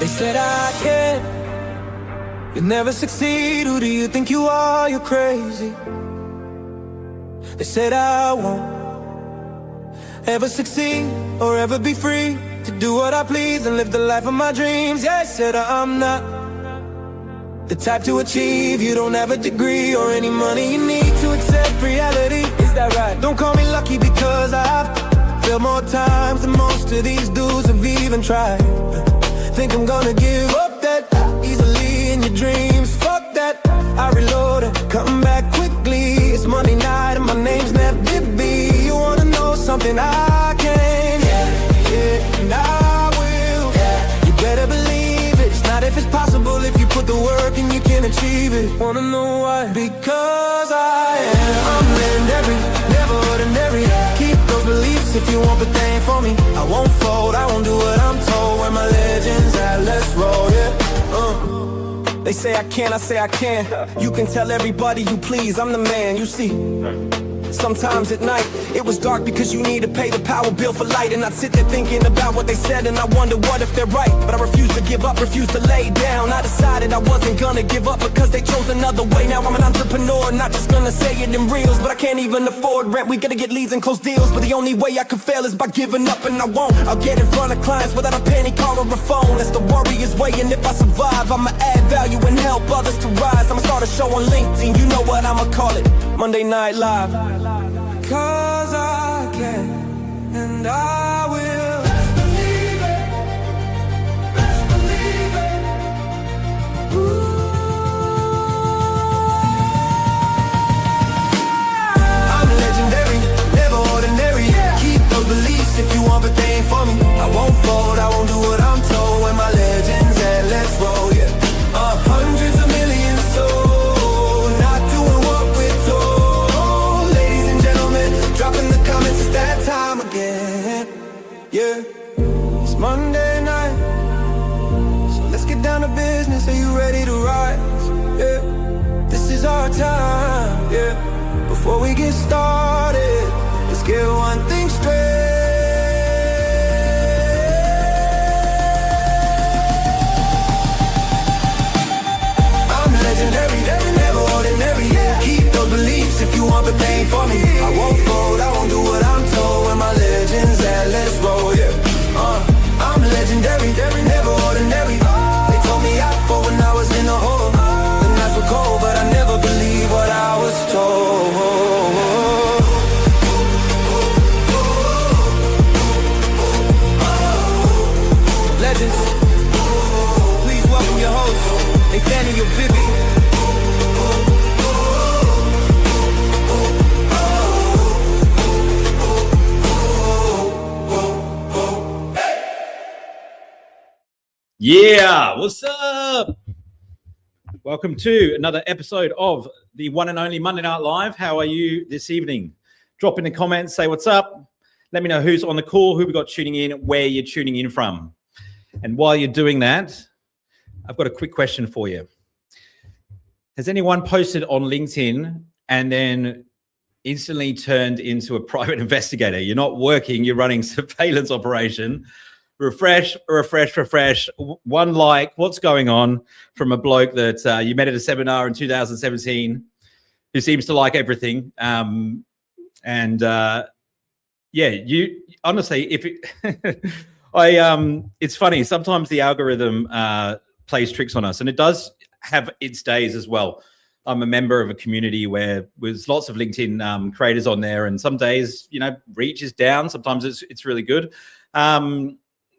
They said I can't, you'll never succeed. Who do you think you are? You're crazy. They said I won't ever succeed or ever be free to do what I please and live the life of my dreams. Yeah, they said I'm not the type to achieve. You don't have a degree or any money you need to accept reality. Is that right? Don't call me lucky because I've failed more times than most of these dudes have even tried. Think I'm gonna give up that easily in your dreams? Fuck that, I reload and come back quickly. It's Monday night and my name's Nat Bibby. You wanna know something? I can, yeah, and I will, yeah. You better believe it. It's not if it's possible. If you put the work and you can achieve it. Wanna know why? Because I am. I'm legendary, never ordinary. Keep those beliefs if you want, but they ain't for me. I won't fold, I won't do what I'm told. Where my legends at, let's roll, yeah. They say I can, I say I can. You can tell everybody you please, I'm the man, you see. Sometimes at night, it was dark because you need to pay the power bill for light. And I'd sit there thinking about what they said and I wonder what if they're right. But I refuse to give up, refuse to lay down. I decided I wasn't gonna give up because they chose another way. Now I'm an entrepreneur, not just gonna say it in reels. But I can't even afford rent, we gotta get leads and close deals. But the only way I can fail is by giving up, and I won't. I'll get in front of clients without a penny, car or a phone. That's the warrior's way, and if I survive, I'ma add value and help others to rise. I'ma start a show on LinkedIn, you know what I'ma call it, Monday Night Live. Cause I can, and I will. Best believe it, best believe it. Ooh. I'm legendary, never ordinary. Keep those beliefs if you want, but they ain't for me. I won't fold, I won't do what I'm told. Where my legends at, let's roll, yeah. Hundreds of millions sold, not doing what we're told. Drop in the comments, it's that time again. Yeah, it's Monday night, so let's get down to business. Are you ready to rise? Yeah, this is our time. Yeah, before we get started, let's get one thing straight. I'm legendary, never ordinary. Keep those beliefs if you want, but they ain't for me. I won't fold, I won't do what I'm told. Where my legends at, let's roll, yeah. I'm legendary, never ordinary. They told me I'd fall when I was in the hole. The nights were cold, but I never believed what I was told. Legends, please welcome your host, Nathaniel Bibby. Yeah, what's up? Welcome to another episode of the one and only Monday Night Live. How are you this evening? Drop in the comments, say what's up. Let me know who's on the call, who we got tuning in, where you're tuning in from. And while you're doing that, I've got a quick question for you. Has anyone posted on LinkedIn and then instantly turned into a private investigator? You're not working, you're running surveillance operation. Refresh. One like, what's going on, from a bloke that you met at a seminar in 2017 who seems to like everything. Yeah, you honestly, if it, it's funny. Sometimes the algorithm plays tricks on us, and it does have its days as well. I'm a member of a community where there's lots of LinkedIn creators on there, and some days, you know, reach is down. Sometimes it's really good.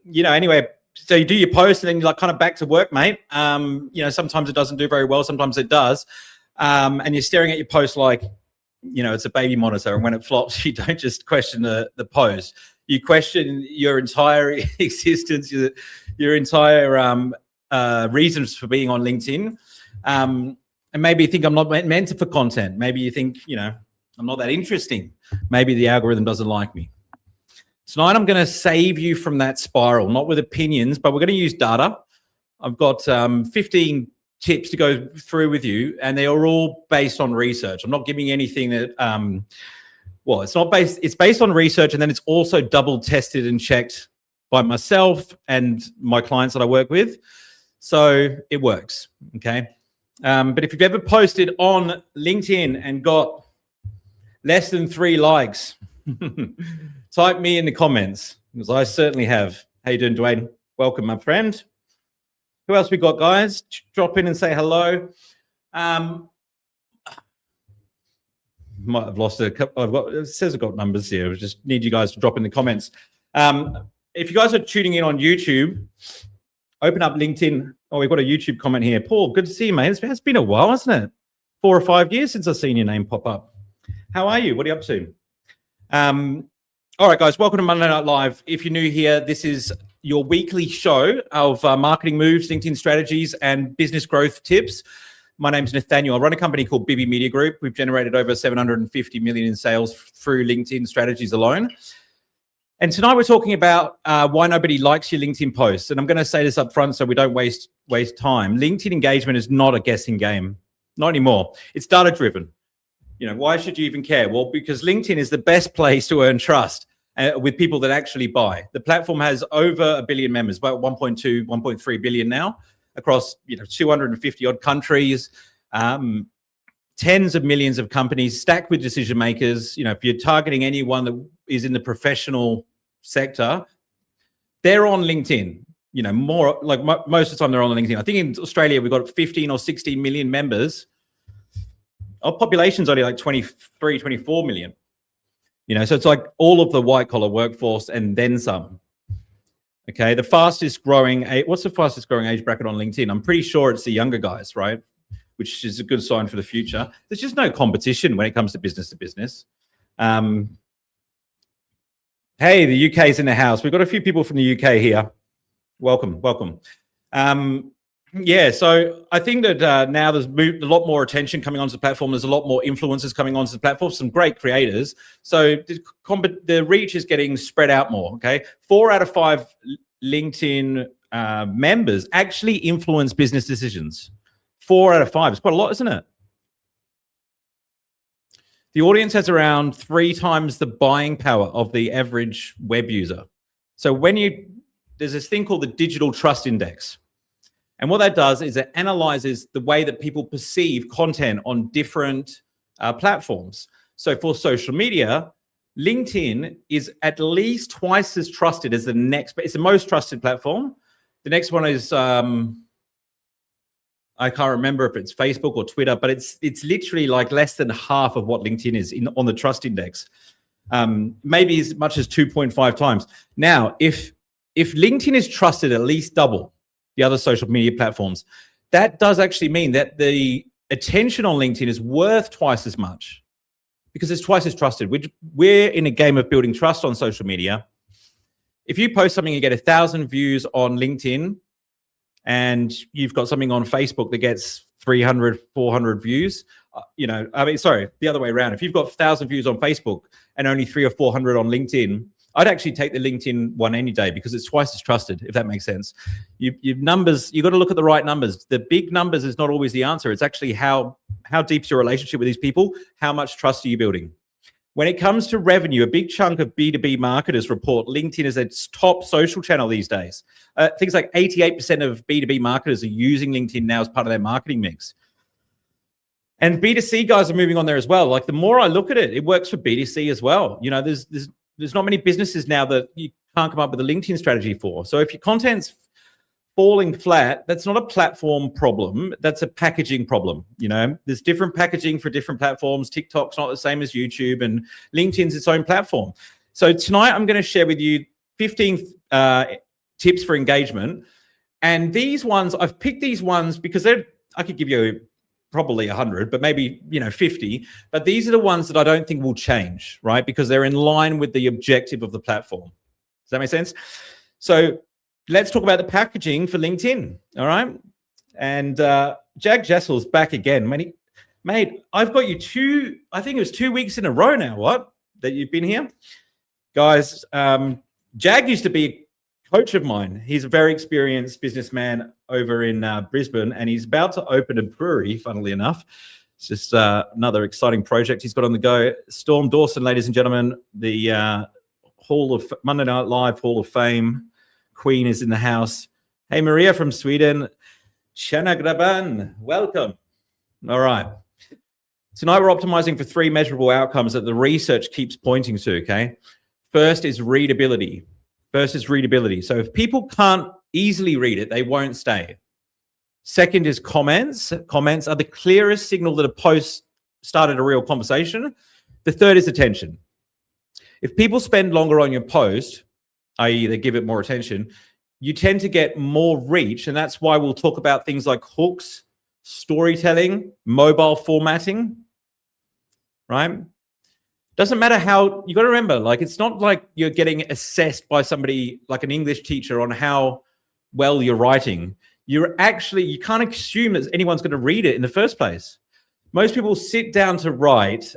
You know, anyway, so you do your post and then you're like kind of back to work, mate. You know, sometimes it doesn't do very well, sometimes it does. And you're staring at your post like, you know, it's a baby monitor. And when it flops, you don't just question the post. You question your entire existence, your entire reasons for being on LinkedIn. And maybe you think I'm not meant for content. Maybe you think, you know, I'm not that interesting. Maybe the algorithm doesn't like me. Tonight, I'm going to save you from that spiral, not with opinions, but we're going to use data. I've got 15 tips to go through with you, and they are all based on research. I'm not giving anything that, well, it's not based, it's based on research, and then it's also double tested and checked by myself and my clients that I work with. So it works, okay? But if you've ever posted on LinkedIn and got less than 3 likes, type me in the comments, because I certainly have. How you doing, Dwayne? Welcome, my friend. Who else we got, guys? Drop in and say hello. Might have lost a couple. It says I've got numbers here. I just need you guys to drop in the comments. If you guys are tuning in on YouTube, open up LinkedIn. Oh, we've got a YouTube comment here. Paul, good to see you, mate. It's been a while, hasn't it? 4 or 5 years since I've seen your name pop up. How are you? What are you up to? All right, guys, welcome to Monday Night Live. If you're new here, this is your weekly show of marketing moves, LinkedIn strategies, and business growth tips. My name's Nathaniel. I run a company called Bibby Media Group. We've generated over 750 million in sales through LinkedIn strategies alone. And tonight we're talking about why nobody likes your LinkedIn posts. And I'm going to say this up front so we don't waste time. LinkedIn engagement is not a guessing game. Not anymore. It's data driven. You know, why should you even care? Well, because LinkedIn is the best place to earn trust with people that actually buy. The platform has over 1 billion members, about 1.2, 1.3 billion now, across 250 odd countries, tens of millions of companies stacked with decision makers. If you're targeting anyone that is in the professional sector, they're on LinkedIn. More like most of the time they're on LinkedIn. I think in Australia we've got 15 or 16 million members. Our population's only like 23, 24 million. So it's like all of the white collar workforce and then some. Okay, what's the fastest growing age bracket on LinkedIn? I'm pretty sure it's the younger guys, right? Which is a good sign for the future. There's just no competition when it comes to business. Hey, the UK's in the house. We've got a few people from the UK here. Welcome. So I think that now there's a lot more attention coming onto the platform. There's a lot more influencers coming onto the platform, some great creators. So the reach is getting spread out more, okay? 4 out of 5 LinkedIn members actually influence business decisions. 4 out of 5. It's quite a lot, isn't it? The audience has around 3 times the buying power of the average web user. So there's this thing called the Digital Trust Index. And what that does is it analyzes the way that people perceive content on different platforms. So for social media, LinkedIn is at least twice as trusted as the next, but it's the most trusted platform. The next one is, I can't remember if it's Facebook or Twitter, but it's literally like less than half of what LinkedIn is on the trust index. Maybe as much as 2.5 times. Now, if LinkedIn is trusted at least double the other social media platforms, that does actually mean that the attention on LinkedIn is worth twice as much because it's twice as trusted. We're in a game of building trust on social media. If you post something, you get 1,000 views on LinkedIn and you've got something on Facebook that gets 300, 400 views, the other way around. If you've got 1,000 views on Facebook and only 300 or 400 on LinkedIn, I'd actually take the LinkedIn one any day because it's twice as trusted, if that makes sense. Your numbers, you got to look at the right numbers. The big numbers is not always the answer. It's actually how deep's your relationship with these people? How much trust are you building? When it comes to revenue, a big chunk of B2B marketers report LinkedIn as its top social channel these days. Things like 88% of B2B marketers are using LinkedIn now as part of their marketing mix. And B2C guys are moving on there as well. Like the more I look at it, it works for B2C as well. There's not many businesses now that you can't come up with a LinkedIn strategy for. So if your content's falling flat, that's not a platform problem. That's a packaging problem. There's different packaging for different platforms. TikTok's not the same as YouTube, and LinkedIn's its own platform. So tonight I'm going to share with you 15 tips for engagement. And these ones, I've picked these ones because I could give you probably 100, but maybe 50. But these are the ones that I don't think will change, right? Because they're in line with the objective of the platform. Does that make sense? So let's talk about the packaging for LinkedIn. All right. And Jag Jessel's back again. Mate, I've got you I think it was 2 weeks in a row now, that you've been here. Guys, Jag used to be a coach of mine. He's a very experienced businessman over in Brisbane, and he's about to open a brewery, funnily enough. It's just another exciting project he's got on the go. Storm Dawson, ladies and gentlemen, the Monday Night Live Hall of Fame Queen is in the house. Hey, Maria from Sweden. Shana Graban, welcome. All right. Tonight we're optimizing for 3 measurable outcomes that the research keeps pointing to, okay? First is readability. So if people can't easily read it, they won't stay. Second is comments. Comments are the clearest signal that a post started a real conversation. The third is attention. If people spend longer on your post, i.e. they give it more attention, you tend to get more reach, and that's why we'll talk about things like hooks, storytelling, mobile formatting, right? Doesn't matter how, you got to remember, like, it's not like you're getting assessed by somebody like an English teacher on how well you're writing. You can't assume that anyone's going to read it in the first place. Most people sit down to write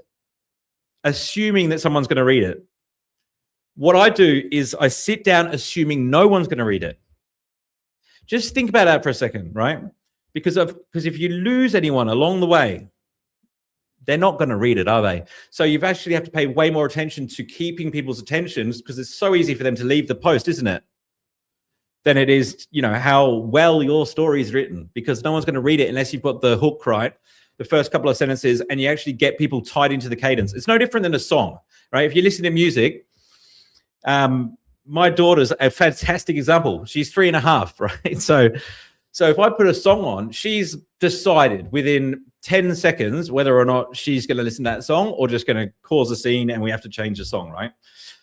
assuming that someone's going to read it. What I do is I sit down assuming no one's going to read it. Just think about that for a second, right? Because if you lose anyone along the way, they're not going to read it, are they? So you've actually have to pay way more attention to keeping people's attentions, because it's so easy for them to leave the post, isn't it? Than it is, how well your story is written, because no one's going to read it unless you've got the hook right, the first couple of sentences, and you actually get people tied into the cadence. It's no different than a song, right? If you listen to music, my daughter's a fantastic example. She's 3.5, right? So if I put a song on, she's decided within 10 seconds whether or not she's going to listen to that song or just going to cause a scene and we have to change the song, right?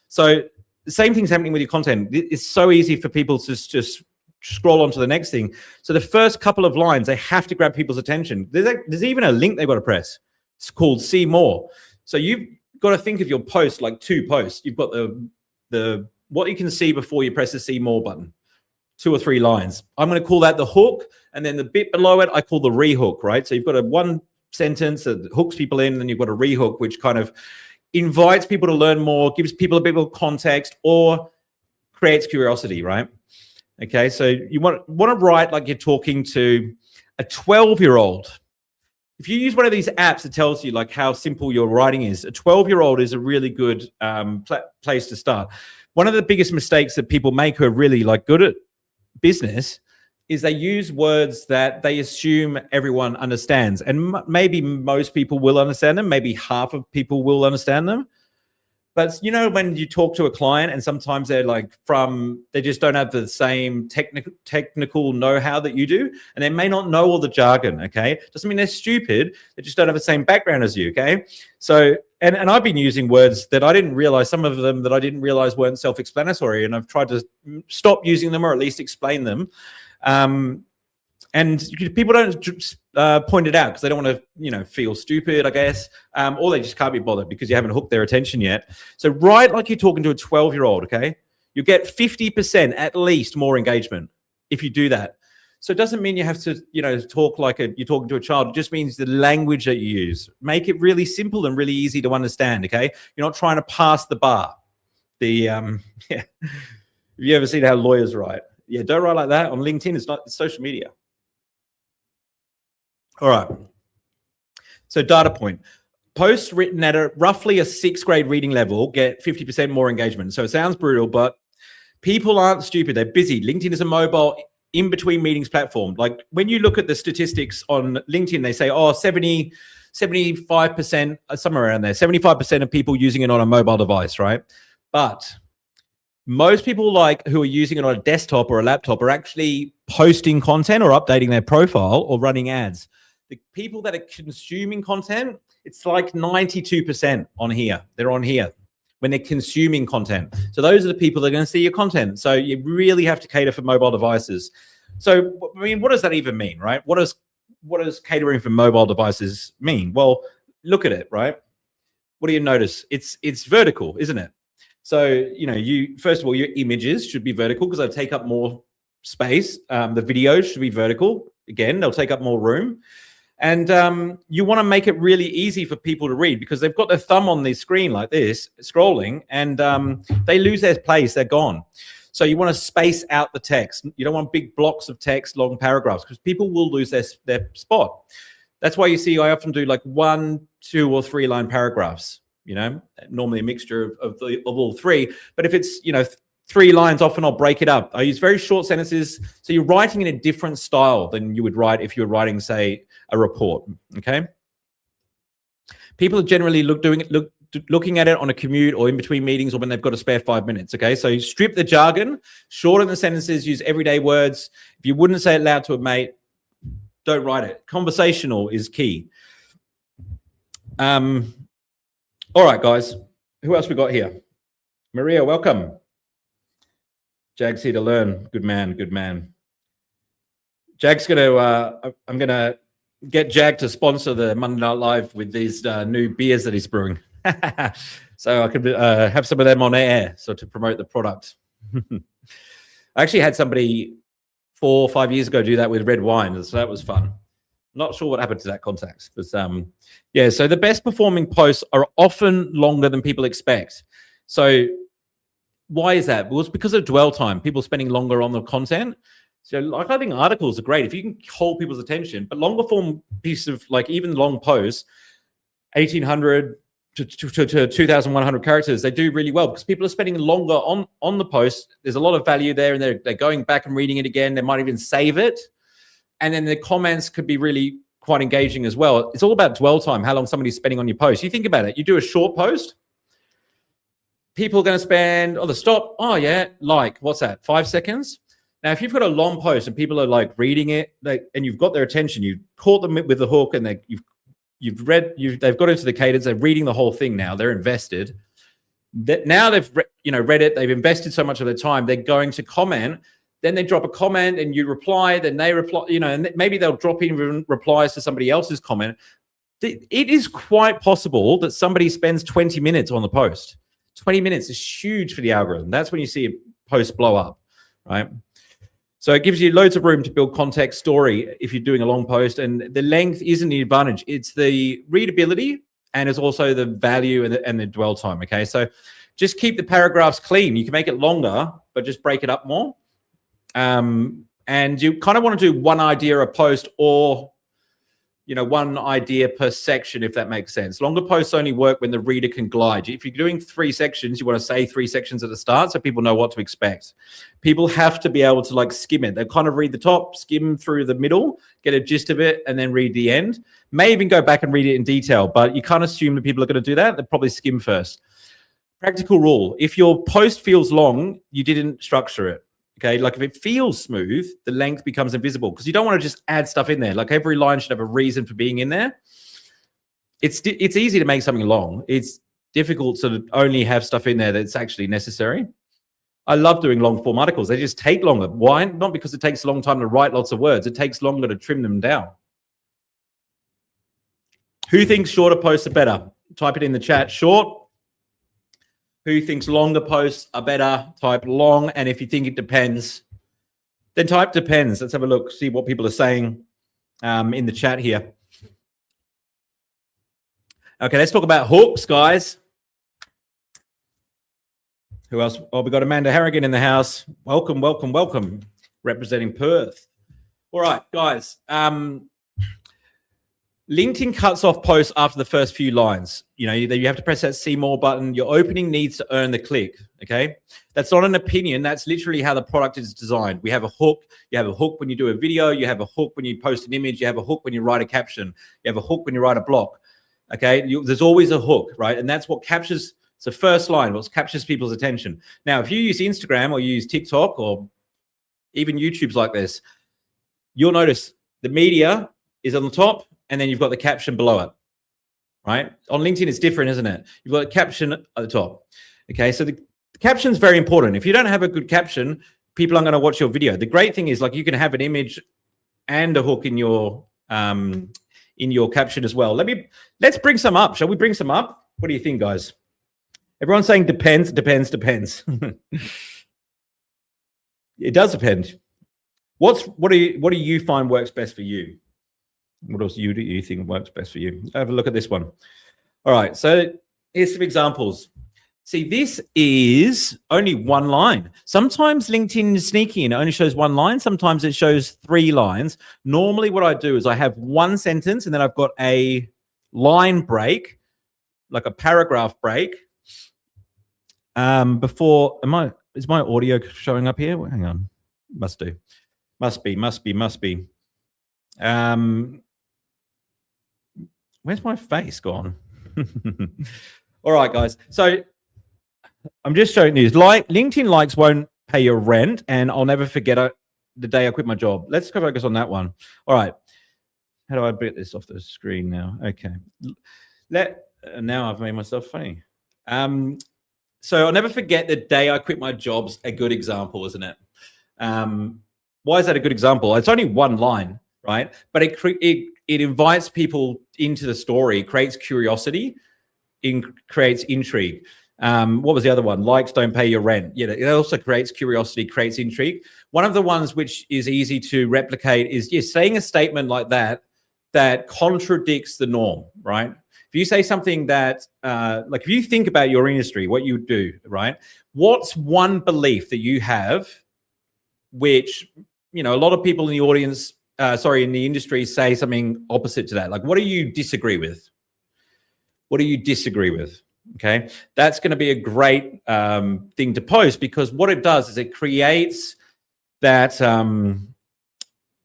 So the same thing's happening with your content. It's so easy for people to just scroll on to the next thing. So the first couple of lines, they have to grab people's attention. There's even a link they've got to press. It's called See More. So you've got to think of your post like 2 posts. You've got the what you can see before you press the See More button, 2 or 3 lines. I'm going to call that the hook, and then the bit below it I call the rehook, right? So you've got one sentence that hooks people in, and then you've got a rehook, which kind of invites people to learn more, gives people a bit more context, or creates curiosity, right? Okay, so you want to write like you're talking to a 12-year-old. If you use one of these apps that tells you like how simple your writing is, a 12-year-old is a really good place to start. One of the biggest mistakes that people make who are really like good at business is they use words that they assume everyone understands. And maybe most people will understand them. Maybe half of people will understand them. But when you talk to a client and sometimes they're like they just don't have the same technical know-how that you do. And they may not know all the jargon, okay? Doesn't mean they're stupid. They just don't have the same background as you, okay? So, and I've been using words that I didn't realize, some of them that I didn't realize weren't self-explanatory. And I've tried to stop using them or at least explain them. And people don't point it out because they don't want to, feel stupid, I guess, or they just can't be bothered because you haven't hooked their attention yet. So write like you're talking to a 12-year-old, okay? You get 50% at least more engagement if you do that. So it doesn't mean you have to, talk like you're talking to a child. It just means the language that you use. Make it really simple and really easy to understand, okay? You're not trying to pass the bar. Yeah. Have you ever seen how lawyers write? Yeah, don't write like that on LinkedIn. It's social media. All right. So data point. Posts written at roughly a 6th grade reading level get 50% more engagement. So it sounds brutal, but people aren't stupid. They're busy. LinkedIn is a mobile in-between meetings platform. Like when you look at the statistics on LinkedIn, they say, 75%, somewhere around there, 75% of people using it on a mobile device, right? But most people who are using it on a desktop or a laptop are actually posting content or updating their profile or running ads. The people that are consuming content, it's like 92% on here. They're on here when they're consuming content. So those are the people that are going to see your content. So you really have to cater for mobile devices. So, I mean, what does that even mean, right? What does catering for mobile devices mean? Well, look at it, right? What do you notice? It's vertical, isn't it? So, first of all, your images should be vertical because they take up more space. The videos should be vertical. Again, they'll take up more room. And you want to make it really easy for people to read because they've got their thumb on the screen like this, scrolling, and they lose their place. They're gone. So you want to space out the text. You don't want big blocks of text, long paragraphs, because people will lose their spot. That's why you see I often do like 1, 2, or 3 line paragraphs. Normally a mixture of all 3. But if it's 3 lines, often I'll break it up. I use very short sentences. So you're writing in a different style than you would write if you were writing, say, a report, okay? People are generally looking at it on a commute or in between meetings or when they've got a spare 5 minutes, okay? So you strip the jargon, shorten the sentences, use everyday words. If you wouldn't say it loud to a mate, don't write it. Conversational is key. All right, guys. Who else we got here? Maria, welcome. Jag's here to learn. Good man, good man. Jag's going to, I'm going to get Jag to sponsor the Monday Night Live with these new beers that he's brewing. So I could have some of them on air, so to promote the product. I actually had somebody 4 or 5 years ago do that with red wine, so that was fun. Not sure what happened to that contact, but yeah, so the best performing posts are often longer than people expect. So why is that? Well, it's because of dwell time, people spending longer on the content. So like, I think articles are great if you can hold people's attention, but longer form piece of, like, even long posts, 1,800 to 2,100 characters, they do really well because people are spending longer on the post. There's a lot of value there, and they're going back and reading it again. They might even save it. And then the comments could be really quite engaging as well. It's all about dwell time, how long somebody's spending on your post. You think about it. You do a short post, people are going to spend, oh, the stop, oh, yeah, like, what's that, 5 seconds? Now, if you've got a long post and people are like reading it, and you've got their attention, you've caught them with the hook, and they've got into the cadence, they're reading the whole thing now, they're invested. Now they've read it, they've invested so much of their time, they're going to comment. Then they drop a comment and you reply, then they reply, and maybe they'll drop in replies to somebody else's comment. It is quite possible that somebody spends 20 minutes on the post. 20 minutes is huge for the algorithm. That's when you see a post blow up, right? So it gives you loads of room to build context, story if you're doing a long post, and the length isn't the advantage. It's the readability, and it's also the value and the dwell time, okay? So just keep the paragraphs clean. You can make it longer, but just break it up more. And you kind of want to do one idea a post, or one idea per section, if that makes sense. Longer posts only work when the reader can glide. If you're doing 3 sections, you want to say 3 sections at the start so people know what to expect. People have to be able to like skim it. They kind of read the top, skim through the middle, get a gist of it, and then read the end. May even go back and read it in detail, but you can't assume that people are going to do that. They'll probably skim first. Practical rule: if your post feels long, you didn't structure it. Okay, like if it feels smooth, the length becomes invisible because you don't want to just add stuff in there. Like every line should have a reason for being in there. It's easy to make something long. It's difficult to only have stuff in there that's actually necessary. I love doing long form articles. They just take longer. Why? Not because it takes a long time to write lots of words. It takes longer to trim them down. Who thinks shorter posts are better? Type it in the chat. Short. Who thinks longer posts are better? Type long. And if you think it depends, then type depends. Let's have a look, see what people are saying in the chat here. Okay, let's talk about hooks, guys. Who else? Oh, we got Amanda Harrigan in the house. Welcome, welcome, welcome. Representing Perth. All right, guys. LinkedIn cuts off posts after the first few lines. You have to press that see more button. Your opening needs to earn the click, okay? That's not an opinion. That's literally how the product is designed. We have a hook. You have a hook when you do a video. You have a hook when you post an image. You have a hook when you write a caption. You have a hook when you write a block, okay? There's always a hook, right? And that's what captures, it's the first line, what captures people's attention. Now, if you use Instagram or you use TikTok or even YouTube's like this, you'll notice the media is on the top, and then you've got the caption below it, right? On LinkedIn, it's different, isn't it? You've got a caption at the top. Okay, so the caption is very important. If you don't have a good caption, people aren't going to watch your video. The great thing is, like, you can have an image and a hook in your caption as well. Let's bring some up. Shall we bring some up? What do you think, guys? Everyone's saying depends, depends, depends. It does depend. What do you find works best for you? What else do you think works best for you? Have a look at this one. All right, so here's some examples. See, this is only one line. Sometimes LinkedIn is sneaky and it only shows one line. Sometimes it shows 3 lines. Normally what I do is I have one sentence and then I've got a line break, like a paragraph break. Before, is my audio showing up here? Well, hang on. Must do. Must be. Where's my face gone? All right, guys. So I'm just showing you. LinkedIn likes won't pay your rent, and I'll never forget the day I quit my job. Let's focus on that one. All right. How do I bit this off the screen now? Okay. Now I've made myself funny. So I'll never forget the day I quit my job's a good example, isn't it? Why is that a good example? It's only one line, right? But it invites people into the story, creates curiosity, creates intrigue. What was the other one? Likes don't pay your rent. Yeah, it also creates curiosity, creates intrigue. One of the ones which is easy to replicate is saying a statement like that contradicts the norm, right? If you say something that, like if you think about your industry, what you do, right? What's one belief that you have, which, a lot of people in the audience, in the industry say something opposite to that. Like, what do you disagree with? What do you disagree with? Okay. That's going to be a great thing to post, because what it does is it creates that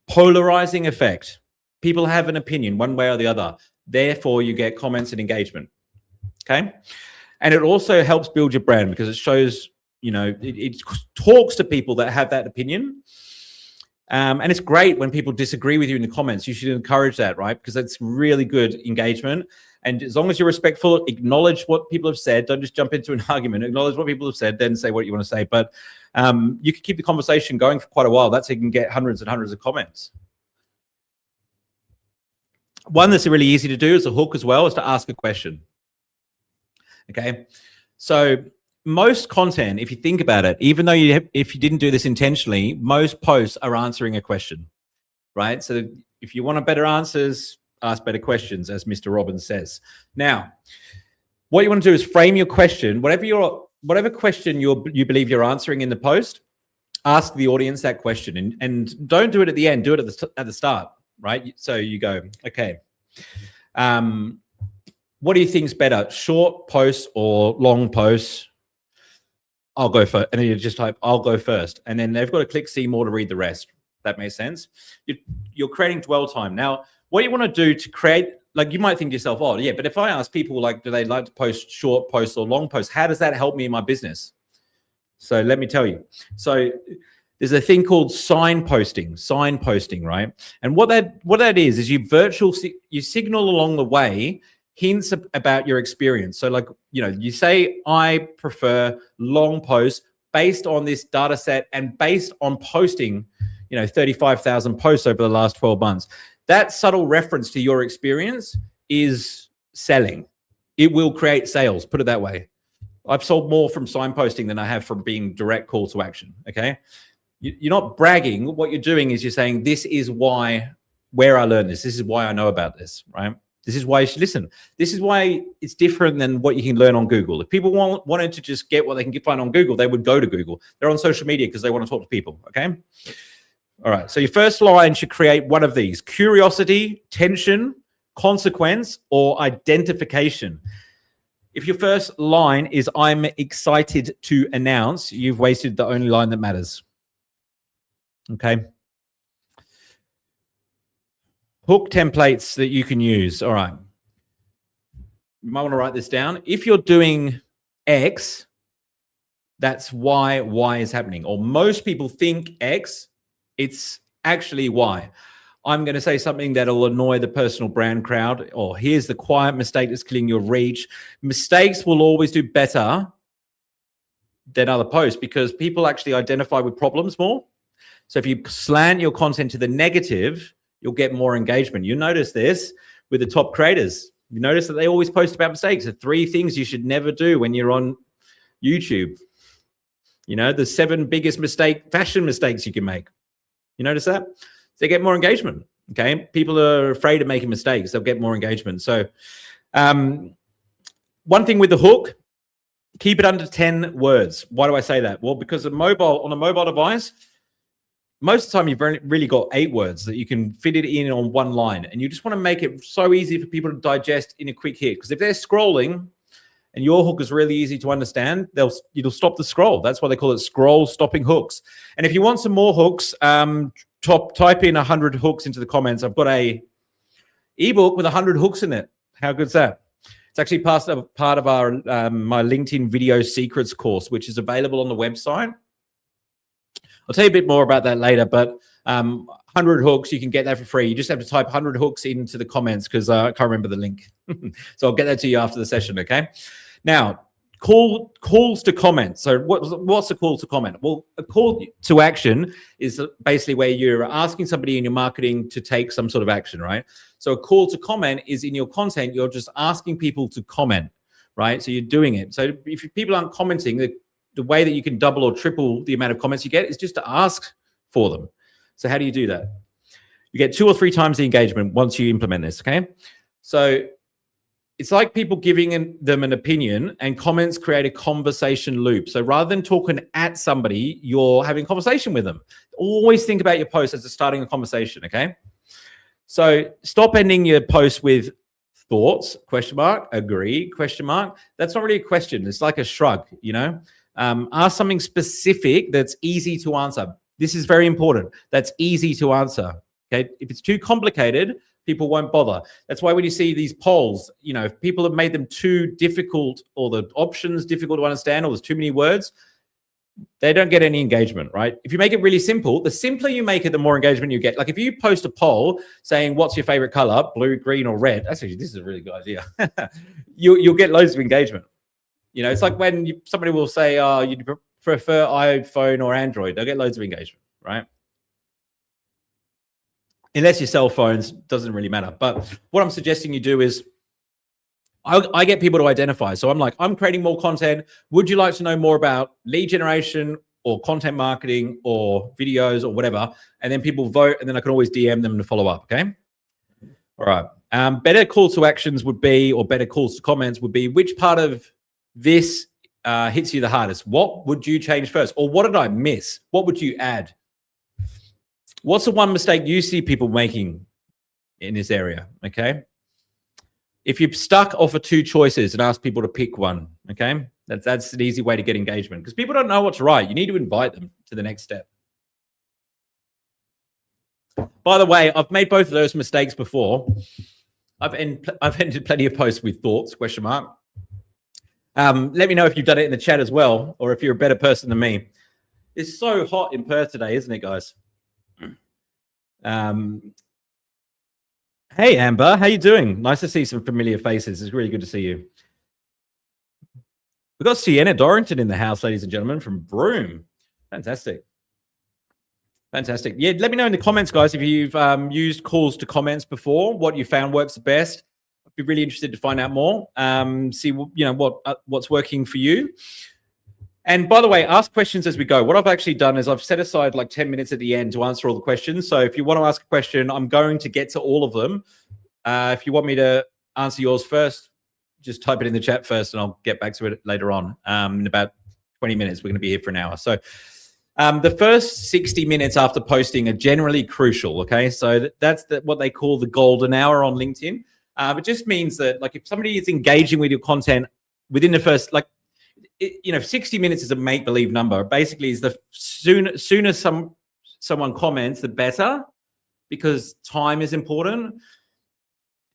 polarizing effect. People have an opinion one way or the other. Therefore, you get comments and engagement. Okay. And it also helps build your brand, because it shows, it talks to people that have that opinion. And it's great when people disagree with you in the comments. You should encourage that, right? Because that's really good engagement. And as long as you're respectful, acknowledge what people have said. Don't just jump into an argument. Acknowledge what people have said, then say what you want to say. But you can keep the conversation going for quite a while. That's how you can get hundreds and hundreds of comments. One that's really easy to do as a hook as well is to ask a question. Okay. So most content, if you think about it, even though if you didn't do this intentionally, most posts are answering a question, right? So if you want better answers, ask better questions, as Mr. Robbins says. Now, what you want to do is frame your question. Whatever question you believe you're answering in the post, ask the audience that question, and don't do it at the end. Do it at the start, right? So you go, okay, what do you think is better, short posts or long posts? I'll go first. And then you just type, I'll go first. And then they've got to click see more to read the rest. That makes sense. You're creating dwell time. Now, what you want to do to create, like, you might think to yourself, oh, yeah, but if I ask people, like, do they like to post short posts or long posts? How does that help me in my business? So let me tell you. So there's a thing called signposting, right? And what that is you signal along the way hints about your experience. So, like, you say, I prefer long posts based on this data set and based on posting, 35,000 posts over the last 12 months. That subtle reference to your experience is selling. It will create sales, put it that way. I've sold more from signposting than I have from being direct call to action, okay? You're not bragging. What you're doing is you're saying, this is where I learned this. This is why I know about this, right? This is why you should listen. This is why it's different than what you can learn on Google. If people wanted to just get what they can find on Google, they would go to Google. They're on social media because they want to talk to people, okay? All right, so your first line should create one of these: curiosity, tension, consequence, or identification. If your first line is I'm excited to announce, you've wasted the only line that matters, okay? Hook templates that you can use. All right. You might want to write this down. If you're doing X, that's why Y is happening. Or most people think X, it's actually Y. I'm going to say something that'll annoy the personal brand crowd. Or here's the quiet mistake that's killing your reach. Mistakes will always do better than other posts because people actually identify with problems more. So if you slant your content to the negative, you'll get more engagement. You notice this with the top creators. You notice that they always post about mistakes. The 3 things you should never do when you're on YouTube. The 7 biggest fashion mistakes you can make. You notice that? They get more engagement, okay? People are afraid of making mistakes. They'll get more engagement. So one thing with the hook, keep it under 10 words. Why do I say that? Well, because on a mobile device, most of the time you've really got 8 words that you can fit it in on one line. And you just want to make it so easy for people to digest in a quick hit. Because if they're scrolling and your hook is really easy to understand, it'll stop the scroll. That's why they call it scroll stopping hooks. And if you want some more hooks, type in 100 hooks into the comments. I've got a ebook with 100 hooks in it. How good's that? It's actually part of our my LinkedIn video secrets course, which is available on the website. I'll tell you a bit more about that later, but 100 hooks, you can get that for free. You just have to type 100 hooks into the comments because I can't remember the link. So I'll get that to you after the session, okay? Now, calls to comment. So what's a call to comment? Well, a call to action is basically where you're asking somebody in your marketing to take some sort of action, right? So a call to comment is in your content, you're just asking people to comment, right? So you're doing it. So if people aren't commenting, the way that you can double or triple the amount of comments you get is just to ask for them. So how do you do that? You get 2 or 3 times the engagement once you implement this, okay? So it's like people giving them an opinion, and comments create a conversation loop. So rather than talking at somebody, you're having a conversation with them. Always think about your post as starting a conversation, okay? So stop ending your post with thoughts, question mark, agree, question mark. That's not really a question. It's like a shrug, you know? Ask something specific that's easy to answer. This is very important. That's easy to answer, okay? If it's too complicated, people won't bother. That's why when you see these polls, you know, if people have made them too difficult or the options difficult to understand or there's too many words, they don't get any engagement, right? If you make it really simple, the simpler you make it, the more engagement you get. Like if you post a poll saying, what's your favorite color, blue, green, or red? Actually, this is a really good idea. You'll get loads of engagement. You know, it's like when somebody will say, oh, you prefer iPhone or Android, they'll get loads of engagement, right? Unless you sell phones, doesn't really matter. But what I'm suggesting you do is I get people to identify. So I'm like, I'm creating more content. Would you like to know more about lead generation or content marketing or videos or whatever? And then people vote, and then I can always DM them to follow up, okay? All right. Better calls to actions would be, or better calls to comments would be, which part of this hits you the hardest? What would you change first? Or what did I miss? What would you add? What's the one mistake you see people making in this area, okay? If you're stuck, offer 2 choices and ask people to pick one, okay? That's an easy way to get engagement because people don't know what's right. You need to invite them to the next step. By the way, I've made both of those mistakes before. I've ended plenty of posts with thoughts, question mark. Let me know if you've done it in the chat as well, or if you're a better person than me. It's so hot in Perth today, isn't it, guys? Hey, Amber, how you doing? Nice to see some familiar faces. It's really good to see you. We've got Sienna Dorrington in the house, ladies and gentlemen, from Broome. Fantastic. Fantastic. Yeah, let me know in the comments, guys, if you've used calls to comments before, what you found works the best. I'd be really interested to find out more. See, you know, what's working for you. And by the way, ask questions as we go. What I've actually done is I've set aside like 10 minutes at the end to answer all the questions. So if you want to ask a question, I'm going to get to all of them. If you want me to answer yours first, just type it in the chat first and I'll get back to it later on. In about 20 minutes, we're going to be here for an hour. So the first 60 minutes after posting are generally crucial, okay? So that's what they call the golden hour on LinkedIn. It just means that like if somebody is engaging with your content within the first, like, you know, 60 minutes is a make-believe number. Basically, is the sooner someone comments, the better, because time is important.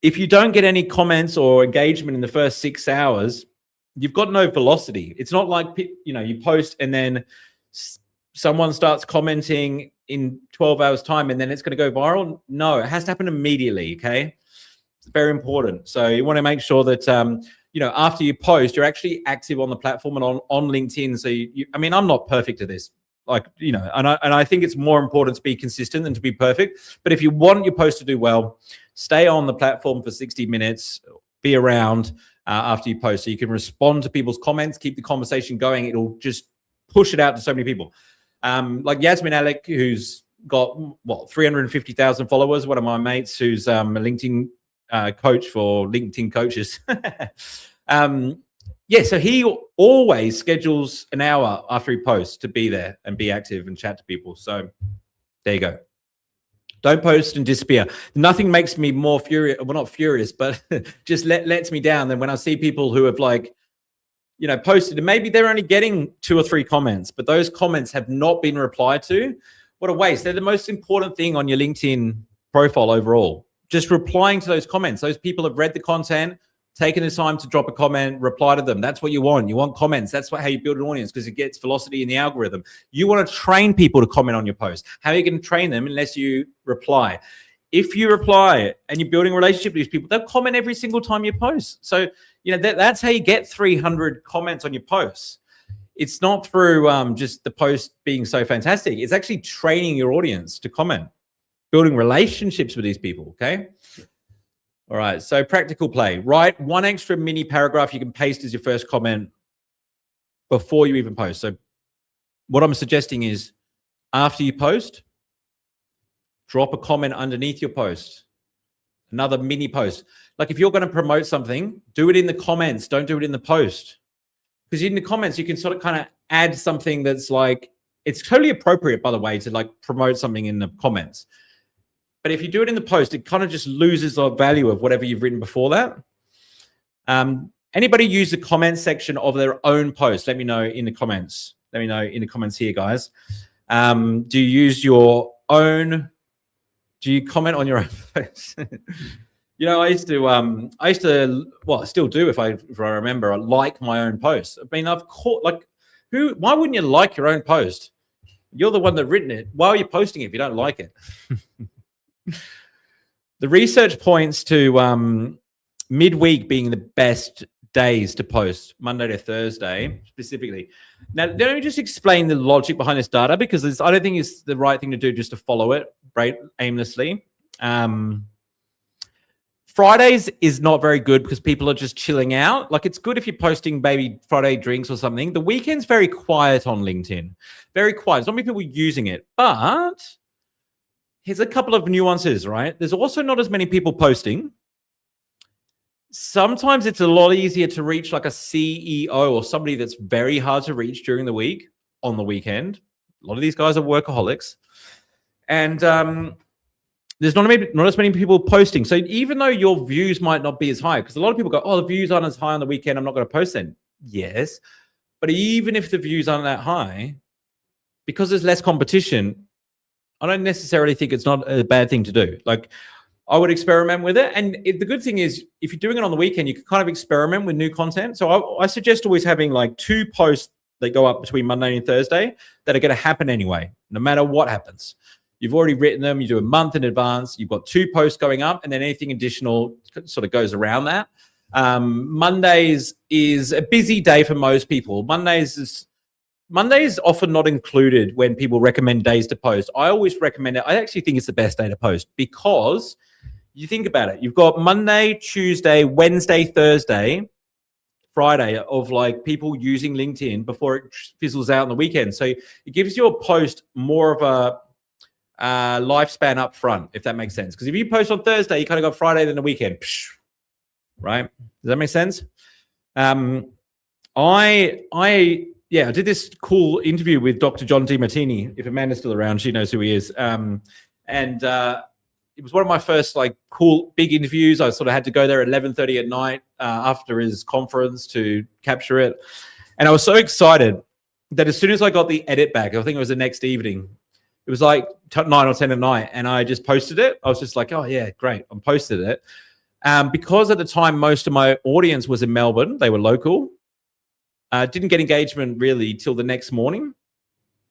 If you don't get any comments or engagement in the first 6 hours, you've got no velocity. It's not like, you know, you post and then someone starts commenting in 12 hours time and then it's going to go viral. No, it has to happen immediately, okay? It's very important. So you want to make sure that, you know, after you post, you're actually active on the platform and on LinkedIn. So I mean, I'm not perfect at this, like, you know, and I think it's more important to be consistent than to be perfect. But if you want your post to do well, stay on the platform for 60 minutes, be around after you post so you can respond to people's comments, keep the conversation going. It'll just push it out to so many people. Like Yasmin Alec, who's got, what, 350,000 followers, one of my mates who's a LinkedIn coach for LinkedIn coaches. Yeah, so he always schedules an hour after he posts to be there and be active and chat to people. So there you go. Don't post and disappear. Nothing makes me more furious, well, not furious, but just lets me down than when I see people who have like posted, and maybe they're only getting 2 or 3 comments, but those comments have not been replied to. What a waste. They're the most important thing on your LinkedIn profile overall. Just replying to those comments. Those people have read the content, taken the time to drop a comment, reply to them. That's what you want. You want comments. That's how you build an audience, because it gets velocity in the algorithm. You want to train people to comment on your post. How are you going to train them unless you reply? If you reply and you're building a relationship with these people, they'll comment every single time you post. So, that's how you get 300 comments on your posts. It's not through just the post being so fantastic. It's actually training your audience to comment, building relationships with these people, okay? All right, so practical play. Write 1 extra mini paragraph you can paste as your first comment before you even post. So what I'm suggesting is, after you post, drop a comment underneath your post, another mini post. Like if you're going to promote something, do it in the comments. Don't do it in the post. Because in the comments, you can sort of kind of add something that's like, it's totally appropriate, by the way, to like promote something in the comments. But if you do it in the post, it kind of just loses the value of whatever you've written before that. Anybody use the comment section of their own post? Let me know in the comments. Let me know in the comments here, guys. Do you use your own? Do you comment on your own post? I used to, well, I still do if I remember, I like my own posts. I mean, I've caught why wouldn't you like your own post? You're the one that written it. Why are you posting it if you don't like it? The research points to midweek being the best days to post, Monday to Thursday specifically. Now, let me just explain the logic behind this data, because I don't think it's the right thing to do just to follow it aimlessly. Fridays is not very good because people are just chilling out. Like, it's good if you're posting maybe Friday drinks or something. The weekend's very quiet on LinkedIn. Very quiet. There's not many people using it, but here's a couple of nuances, right? There's also not as many people posting. Sometimes it's a lot easier to reach like a CEO or somebody that's very hard to reach during the week on the weekend. A lot of these guys are workaholics. And there's not as many people posting. So even though your views might not be as high, because a lot of people go, oh, the views aren't as high on the weekend, I'm not going to post then. Yes. But even if the views aren't that high, because there's less competition, I don't necessarily think it's not a bad thing to do. Like, I would experiment with it. And the good thing is, if you're doing it on the weekend, you can kind of experiment with new content. So I suggest always having like 2 posts that go up between Monday and Thursday that are going to happen anyway, no matter what happens. You've already written them. You do a month in advance. You've got 2 posts going up, and then anything additional sort of goes around that. Mondays is a busy day for most people. Monday is often not included when people recommend days to post. I always recommend it. I actually think it's the best day to post, because you think about it. You've got Monday, Tuesday, Wednesday, Thursday, Friday of like people using LinkedIn before it fizzles out on the weekend. So it gives your post more of a lifespan up front, if that makes sense. Because if you post on Thursday, you kind of got Friday, then the weekend, right? Does that make sense? I did this cool interview with Dr. John DiMartini. If Amanda's still around, she knows who he is. It was one of my first like cool big interviews. I sort of had to go there at 11:30 at night after his conference to capture it. And I was so excited that as soon as I got the edit back, I think it was the next evening, it was like 9 or 10 at night, and I just posted it. I was just like, oh yeah, great. I posted it. Because at the time, most of my audience was in Melbourne. They were local. Didn't get engagement really till the next morning.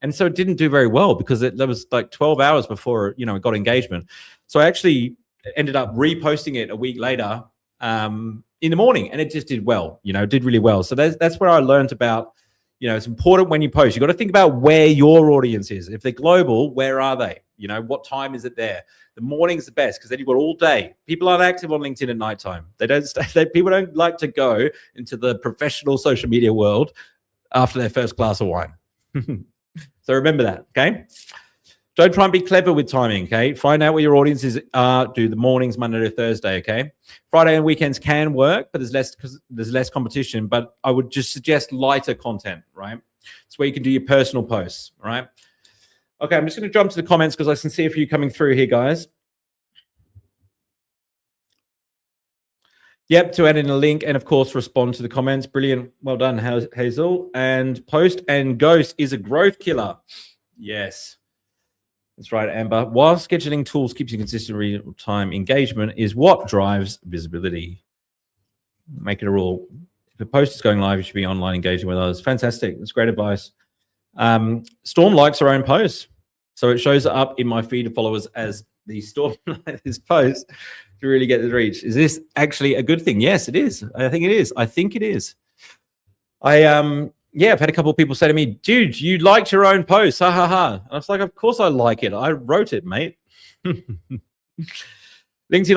And so it didn't do very well because that was like 12 hours before, it got engagement. So I actually ended up reposting it a week later in the morning, and it just did well, did really well. So that's where I learned about, it's important when you post, you got to think about where your audience is. If they're global, where are they? What time is it there? The morning's the best because then you've got all day. People aren't active on LinkedIn at nighttime. People don't like to go into the professional social media world after their first glass of wine. So remember that, okay? Don't try and be clever with timing, okay? Find out where your audiences are. Do the mornings, Monday to Thursday, okay? Friday and weekends can work, but there's less competition. But I would just suggest lighter content, right? It's where you can do your personal posts, right? Okay, I'm just going to jump to the comments because I can see a few coming through here, guys. Yep, to add in a link and, of course, respond to the comments. Brilliant. Well done, Hazel. And post and ghost is a growth killer. Yes. That's right, Amber. While scheduling tools keeps you consistent real-time engagement is what drives visibility. Make it a rule. If a post is going live, you should be online engaging with others. Fantastic. That's great advice. Storm likes her own post. So it shows up in my feed of followers as the Storm this post to really get the reach. Is this actually a good thing? Yes, it is. I think it is. I've had a couple of people say to me, dude, you liked your own post. Ha ha ha. And I was like, of course I like it. I wrote it, mate. LinkedIn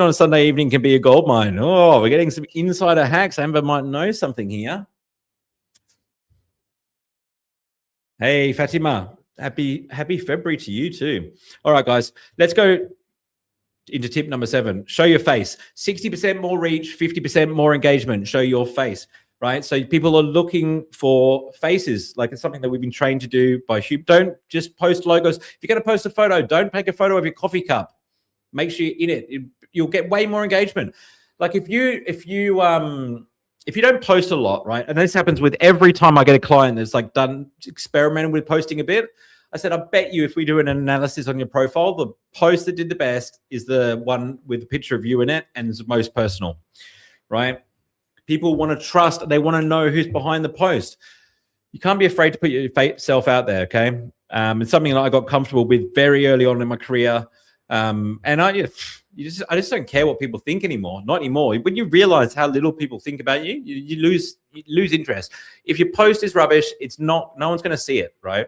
on a Sunday evening can be a goldmine. Oh, we're getting some insider hacks. Amber might know something here. Hey, Fatima. Happy February to you too. All right, guys, let's go into tip number 7. Show your face. 60% more reach, 50% more engagement. Show your face, right? So people are looking for faces. Like, it's something that we've been trained to do by Hugh. Don't just post logos. If you're going to post a photo, don't take a photo of your coffee cup. Make sure you're in it. You'll get way more engagement. Like if you don't post a lot, right? And this happens with every time I get a client that's like experimenting with posting a bit. I said, I bet you if we do an analysis on your profile, the post that did the best is the one with a picture of you in it and is the most personal, right? People want to trust. They want to know who's behind the post. You can't be afraid to put yourself out there, okay? It's something that I got comfortable with very early on in my career. And I just don't care what people think anymore. Not anymore. When you realize how little people think about you, you lose interest. If your post is rubbish, no one's going to see it, right?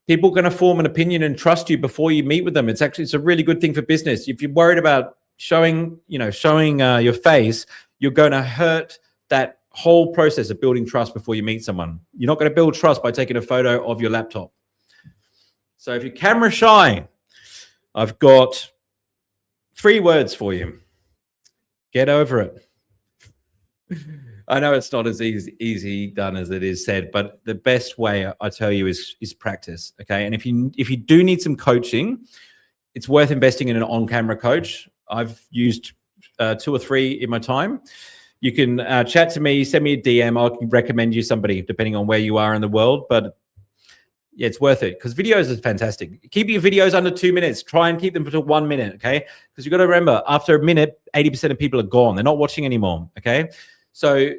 People are going to form an opinion and trust you before you meet with them. It's a really good thing for business. If you're worried about showing your face, you're going to hurt that whole process of building trust before you meet someone. You're not going to build trust by taking a photo of your laptop. So if you're camera shy, I've got 3 words for you. Get over it. I know it's not as easy done as it is said, but the best way I tell you is practice. Okay. And if you do need some coaching, it's worth investing in an on-camera coach. I've used 2 or 3 in my time. You can chat to me, send me a DM. I can recommend you somebody depending on where you are in the world. But yeah, it's worth it because videos is fantastic. Keep your videos under 2 minutes. Try and keep them to 1 minute, okay? Because you've got to remember, after a minute, 80% of people are gone. They're not watching anymore, okay? So,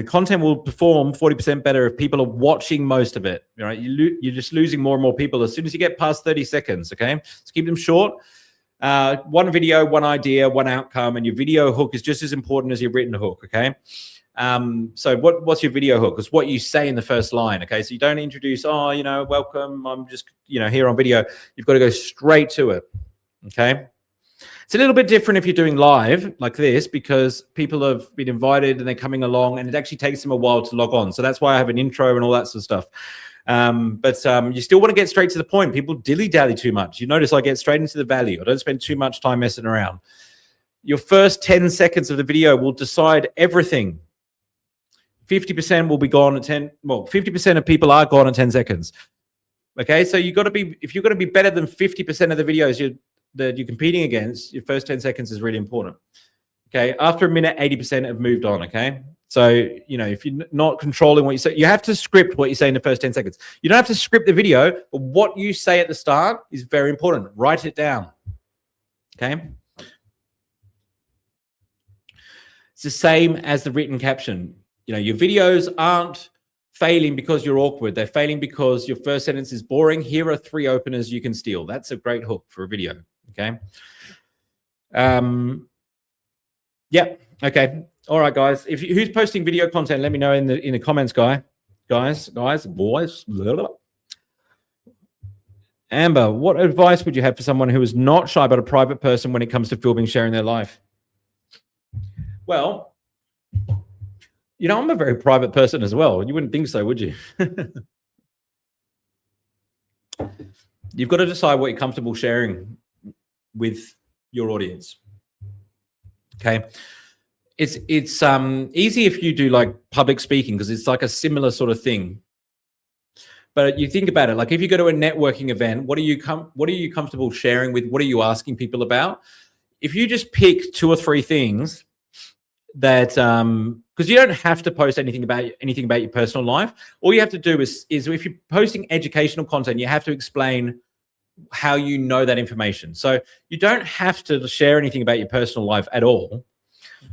content will perform 40% better if people are watching most of it, right? You're just losing more and more people as soon as you get past 30 seconds, okay? So keep them short. 1 video, 1 idea, 1 outcome, and your video hook is just as important as your written hook, okay? So what's your video hook? It's what you say in the first line, okay? So you don't introduce, welcome, I'm just, here on video. You've got to go straight to it, okay? It's a little bit different if you're doing live like this because people have been invited and they're coming along and it actually takes them a while to log on. So that's why I have an intro and all that sort of stuff. But you still want to get straight to the point. People dilly-dally too much. You notice I get straight into the value. I don't spend too much time messing around. Your first 10 seconds of the video will decide everything. 50% will be gone at 50% of people are gone in 10 seconds. Okay, so if you're going to be better than 50% of the videos that you're competing against, your first 10 seconds is really important. Okay, after a minute, 80% have moved on. Okay, so if you're not controlling what you say, you have to script what you say in the first 10 seconds. You don't have to script the video, but what you say at the start is very important. Write it down. Okay, it's the same as the written caption. Your videos aren't failing because you're awkward. They're failing because your first sentence is boring. Here are 3 openers you can steal. That's a great hook for a video. Okay. Yeah. Okay. All right, guys. Who's posting video content, let me know in the comments, guys, boys. Amber, what advice would you have for someone who is not shy but a private person when it comes to filming, sharing their life? Well, I'm a very private person as well. You wouldn't think so, would you? You've got to decide what you're comfortable sharing with your audience. Okay. It's easy if you do like public speaking because it's like a similar sort of thing. But you think about it, like if you go to a networking event, what are you comfortable sharing with? What are you asking people about? if you just pick 2 or 3 things that because you don't have to post anything about your personal life. All you have to do is if you're posting educational content, you have to explain how you know that information. So you don't have to share anything about your personal life at all.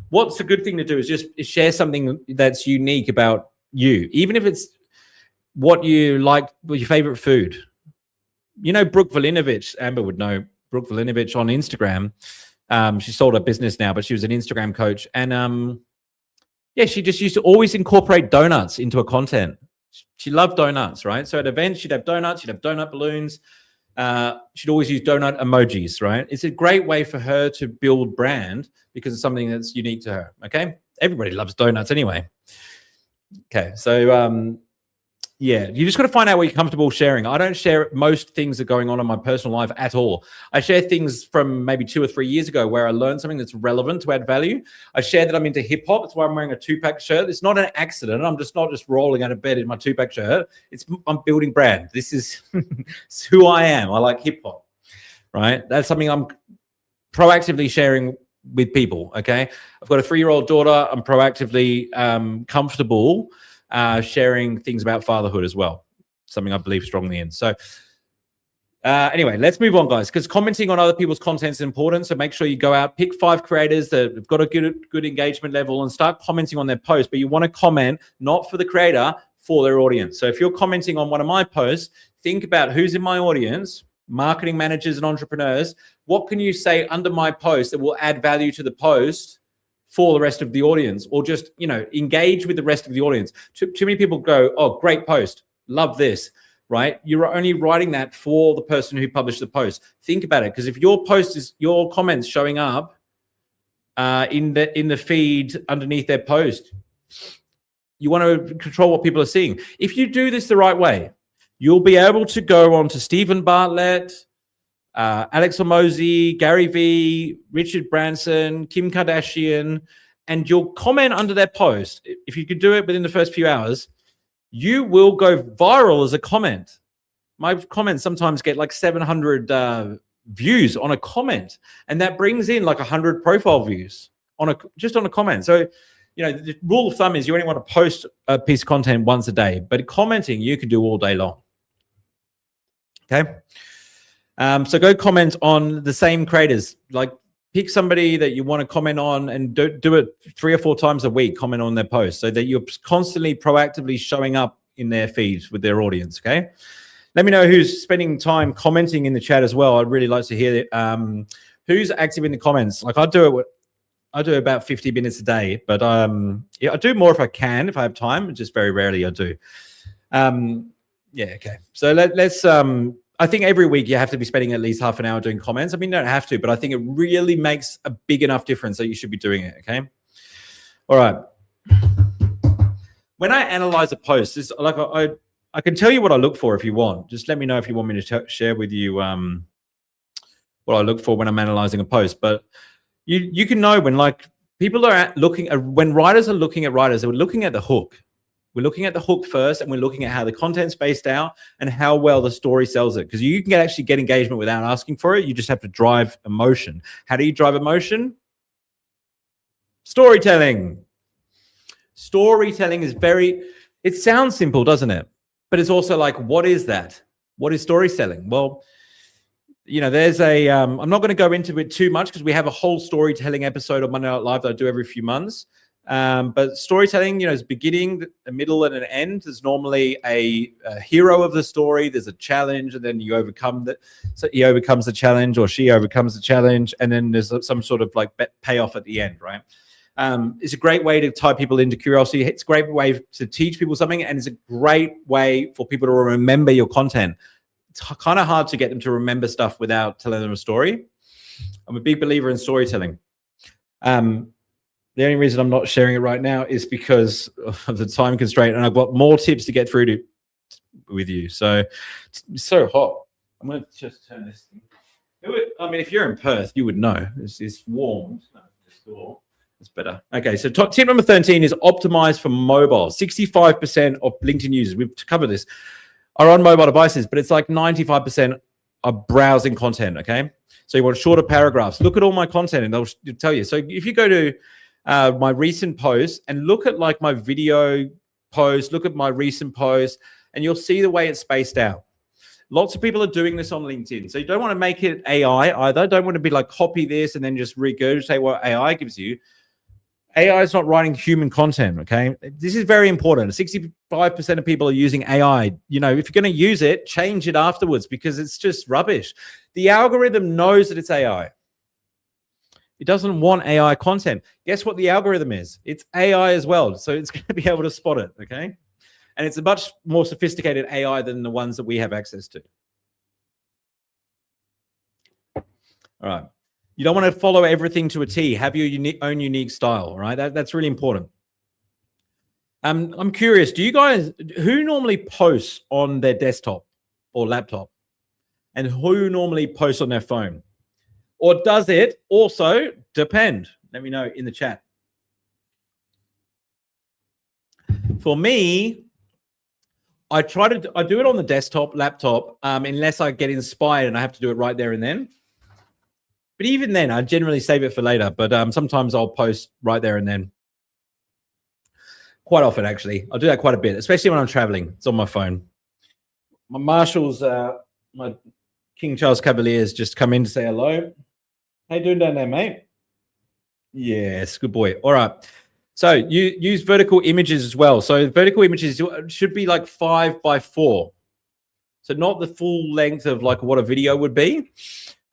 What's a good thing to do is just share something that's unique about you, even if it's what you like, your favorite food. You know, Brooke Valinovich, Amber would know Brooke Valinovich on Instagram. She sold her business now, but she was an Instagram coach. And yeah, she just used to always incorporate donuts into her content. She loved donuts, right? So at events, she'd have donuts, she'd have donut balloons. She'd always use donut emojis, right? It's a great way for her to build brand because it's something that's unique to her, okay? Everybody loves donuts anyway. Okay, so yeah, you just got to find out what you're comfortable sharing. I don't share most things that are going on in my personal life at all. I share things from maybe 2 or 3 years ago where I learned something that's relevant to add value. I share that I'm into hip hop. That's why I'm wearing a 2-pack shirt. It's not an accident. I'm just not just rolling out of bed in my 2-pack shirt. I'm building brand. This is it's who I am. I like hip hop, right? That's something I'm proactively sharing with people, okay? I've got a 3-year-old daughter. I'm proactively comfortable sharing things about fatherhood as well, something I believe strongly in. So anyway, let's move on, guys, because commenting on other people's content is important. So make sure you go out, pick 5 creators that have got a good engagement level and start commenting on their post. But you want to comment not for the creator, for their audience. So if you're commenting on one of my posts, think about who's in my audience, marketing managers and entrepreneurs. What can you say under my post that will add value to the post for the rest of the audience, or just, you know, engage with the rest of the audience? Too many people go, oh, great post, love this, right? You're only writing that for the person who published the post. Think about it, because if your post is your comments showing up in the feed underneath their post, you want to control what people are seeing. If you do this the right way, you'll be able to go on to Stephen Bartlett, Alex Hormozi, Gary Vee, Richard Branson, Kim Kardashian, and you'll comment under their post. If you could do it within the first few hours, you will go viral as a comment. My comments sometimes get like 700 views on a comment, and that brings in like 100 profile views just on a comment. So, you know, the rule of thumb is you only want to post a piece of content once a day, but commenting you can do all day long. Okay. So go comment on the same creators. Like, pick somebody that you want to comment on and do it 3 or 4 times a week, comment on their posts, so that you're constantly proactively showing up in their feeds with their audience, okay? Let me know who's spending time commenting in the chat as well. I'd really like to hear who's active in the comments. Like, I do about 50 minutes a day, but yeah, I do more if I can, if I have time. Just very rarely I do. Yeah, okay. So let's I think every week you have to be spending at least half an hour doing comments. I mean, you don't have to, but I think it really makes a big enough difference that you should be doing it, okay? All right. When I analyze a post, it's like I can tell you what I look for if you want. Just let me know if you want me to share with you what I look for when I'm analyzing a post. But you can know when, like, people are when writers are looking at writers, they're looking at the hook. We're looking at the hook first, and we're looking at how the content's spaced out and how well the story sells it. Because you can actually get engagement without asking for it. You just have to drive emotion. How do you drive emotion? Storytelling. Storytelling is it sounds simple, doesn't it? But it's also like, what is that? What is storytelling? Well, you know, there's I'm not going to go into it too much because we have a whole storytelling episode on Monday Night Live that I do every few months. But storytelling, you know, is beginning, a middle, and an end. There's normally a hero of the story. There's a challenge, and then you overcome that. So he overcomes the challenge, or she overcomes the challenge, and then there's some sort of like payoff at the end, right? It's a great way to tie people into curiosity. It's a great way to teach people something, and it's a great way for people to remember your content. It's kind of hard to get them to remember stuff without telling them a story. I'm a big believer in storytelling. The only reason I'm not sharing it right now is because of the time constraint, and I've got more tips to get through with you. So it's so hot. I'm going to just turn this thing. I mean, if you're in Perth, you would know. It's warm. It's better. Okay, so tip number 13 is optimize for mobile. 65% of LinkedIn users, we've covered this, are on mobile devices, but it's like 95% are browsing content, okay? So you want shorter paragraphs. Look at all my content and they'll tell you. So if you go to my recent posts and look at like my video post, look at my recent post, and you'll see the way it's spaced out. Lots of people are doing this on LinkedIn. So you don't want to make it AI either. Don't want to be like copy this and then just regurgitate what AI gives you. AI is not writing human content, okay? This is very important. 65% of people are using AI. You know, if you're going to use it, change it afterwards because it's just rubbish. The algorithm knows that it's AI. It doesn't want AI content. Guess what the algorithm is? It's AI as well. So it's going to be able to spot it, okay? And it's a much more sophisticated AI than the ones that we have access to. All right. You don't want to follow everything to a T. Have your own unique style, all right? That's really important. I'm curious, do you guys, who normally posts on their desktop or laptop? And who normally posts on their phone? Or does it also depend? Let me know in the chat. For me, I do it on the desktop, laptop, unless I get inspired and I have to do it right there and then. But even then, I generally save it for later. But sometimes I'll post right there and then. Quite often, actually. I'll do that quite a bit, especially when I'm traveling. It's on my phone. My marshals, my King Charles Cavaliers just come in to say hello. How you doing down there, mate? Yes, good boy. All right. So you use vertical images as well. So vertical images should be like 5x4. So not the full length of like what a video would be.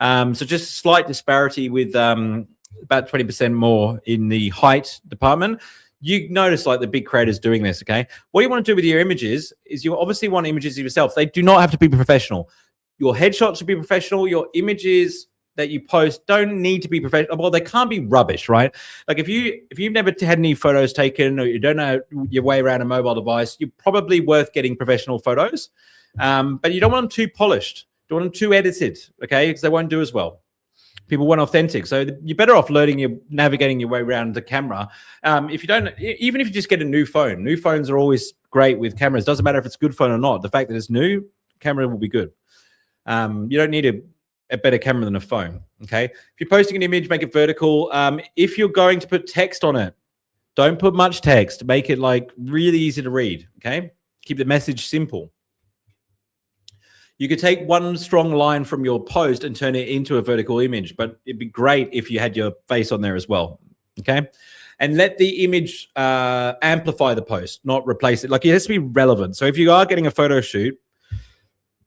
So just a slight disparity with about 20% more in the height department. You notice like the big creators doing this, okay? What you want to do with your images is you obviously want images of yourself. They do not have to be professional. Your headshots should be professional. Your images that you post don't need to be professional. Well, they can't be rubbish, right? Like if you've never had any photos taken or you don't know your way around a mobile device, you're probably worth getting professional photos. But you don't want them too polished. You don't want them too edited, okay? Because they won't do as well. People want authentic. So you're better off navigating your way around the camera. If you don't, even if you just get a new phone, new phones are always great with cameras. Doesn't matter if it's a good phone or not. The fact that it's new, camera will be good. You don't need a better camera than a phone, okay? If you're posting an image, make it vertical. If you're going to put text on it, don't put much text. Make it like really easy to read, okay? Keep the message simple. You could take one strong line from your post and turn it into a vertical image, but it'd be great if you had your face on there as well, okay? And let the image amplify the post, not replace it. Like it has to be relevant. So if you are getting a photo shoot,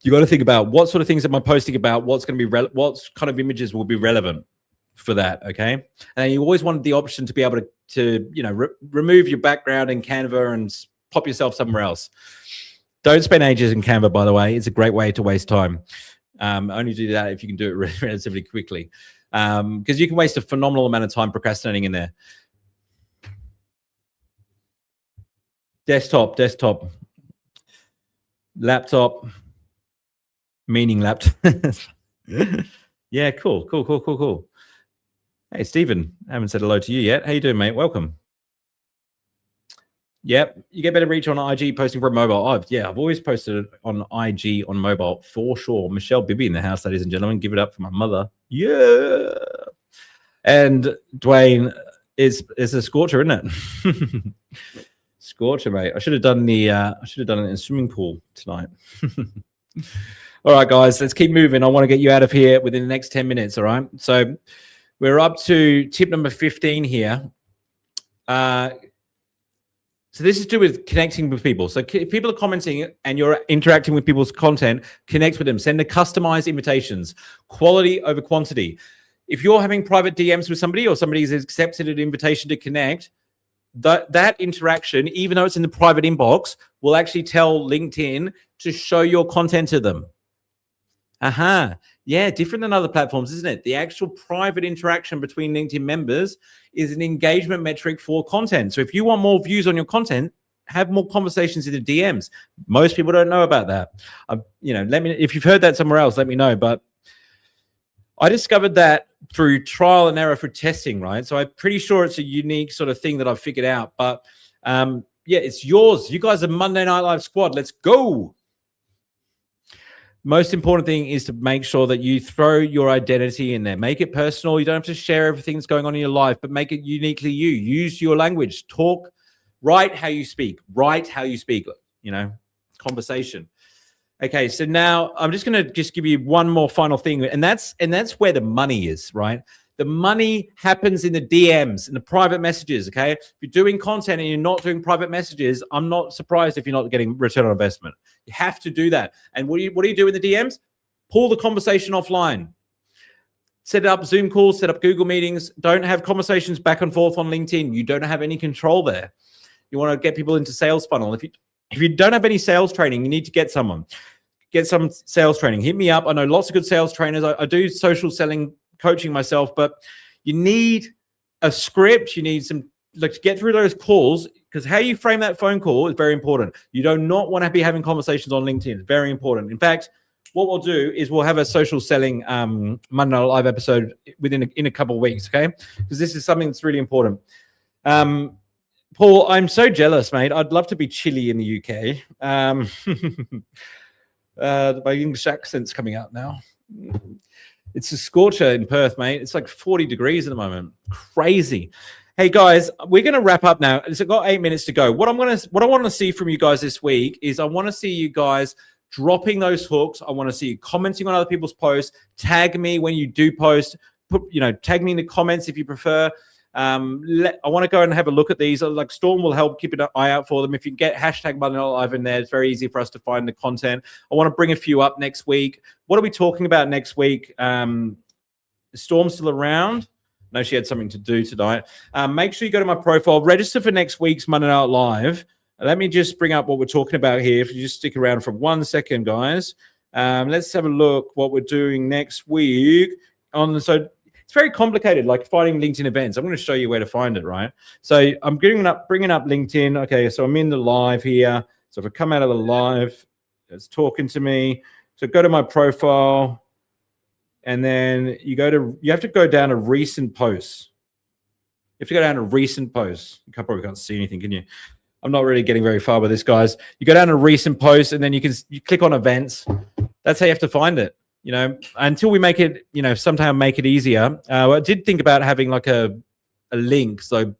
you got to think about what sort of things am I posting about? What's going to be what kind of images will be relevant for that? Okay, and you always want the option to be able to remove your background in Canva and pop yourself somewhere else. Don't spend ages in Canva, by the way. It's a great way to waste time. Only do that if you can do it relatively quickly, because you can waste a phenomenal amount of time procrastinating in there. Desktop, laptop. Meaning laptop. Yeah, cool. Hey, Stephen, I haven't said hello to you yet. How you doing, mate? Welcome. Yep, you get better reach on IG posting for mobile. I've always posted on IG on mobile for sure. Michelle Bibby in the house, ladies and gentlemen. Give it up for my mother. Yeah. And Dwayne is a scorcher, isn't it? Scorcher, mate. I should have done it in a swimming pool tonight. All right, guys, let's keep moving. I want to get you out of here within the next 10 minutes, all right? So we're up to tip number 15 here. So this is to do with connecting with people. So if people are commenting and you're interacting with people's content, connect with them. Send the customized invitations, quality over quantity. If you're having private DMs with somebody or somebody's accepted an invitation to connect, that interaction, even though it's in the private inbox, will actually tell LinkedIn to show your content to them. Yeah, different than other platforms, isn't it? The actual private interaction between LinkedIn members is an engagement metric for content. So if you want more views on your content, have more conversations in the DMs. Most people don't know about that. Let me, if you've heard that somewhere else, let me know. But I discovered that through trial and error, through testing, right? So I'm pretty sure it's a unique sort of thing that I've figured out. But yeah, it's yours. You guys are Monday Night Live squad. Let's go. Most important thing is to make sure that you throw your identity in there. Make it personal. You don't have to share everything that's going on in your life, but make it uniquely you. Use your language. Talk, write how you speak. Write how you speak, conversation. Okay, so now I'm just going to give you one more final thing, and that's where the money is, right? The money happens in the DMs, in the private messages, okay? If you're doing content and you're not doing private messages, I'm not surprised if you're not getting return on investment. You have to do that. And what do you do in the DMs? Pull the conversation offline. Set up Zoom calls, set up Google meetings. Don't have conversations back and forth on LinkedIn. You don't have any control there. You want to get people into sales funnel. If you don't have any sales training, you need to get someone. Get some sales training. Hit me up. I know lots of good sales trainers. I do social selling coaching myself, but you need a script. You need some, to get through those calls, because how you frame that phone call is very important. You do not want to be having conversations on LinkedIn. It's very important. In fact, what we'll do is we'll have a social selling Monday Night Live episode in a couple of weeks, okay? Because this is something that's really important. Paul, I'm so jealous, mate. I'd love to be chilly in the UK. My English accent's coming out now. It's a scorcher in Perth, mate. It's like 40 degrees at the moment. Crazy. Hey guys, we're going to wrap up now. It's got 8 minutes to go. What I want to see from you guys this week is I want to see you guys dropping those hooks. I want to see you commenting on other people's posts. Tag me when you do post. Tag me in the comments if you prefer. I want to go and have a look at these. Like Storm will help keep an eye out for them. If you can get hashtag Monday Night Live in there, it's very easy for us to find the content. I want to bring a few up next week. What are we talking about next week? Storm's still around. No, she had something to do tonight. Make sure you go to my profile, register for next week's Monday Night Live. Let me just bring up what we're talking about here. If you just stick around for 1 second, guys. Let's have a look what we're doing next week. So it's very complicated, like finding LinkedIn events. I'm going to show you where to find it, right? So I'm bringing up LinkedIn. Okay, so I'm in the live here. So if I come out of the live, it's talking to me. So go to my profile. And then you have to go down to recent posts. You have to go down to recent posts. You probably can't see anything, can you? I'm not really getting very far with this, guys. You go down to recent posts, and then you click on events. That's how you have to find it. Until we make it, somehow make it easier. I did think about having like a link. So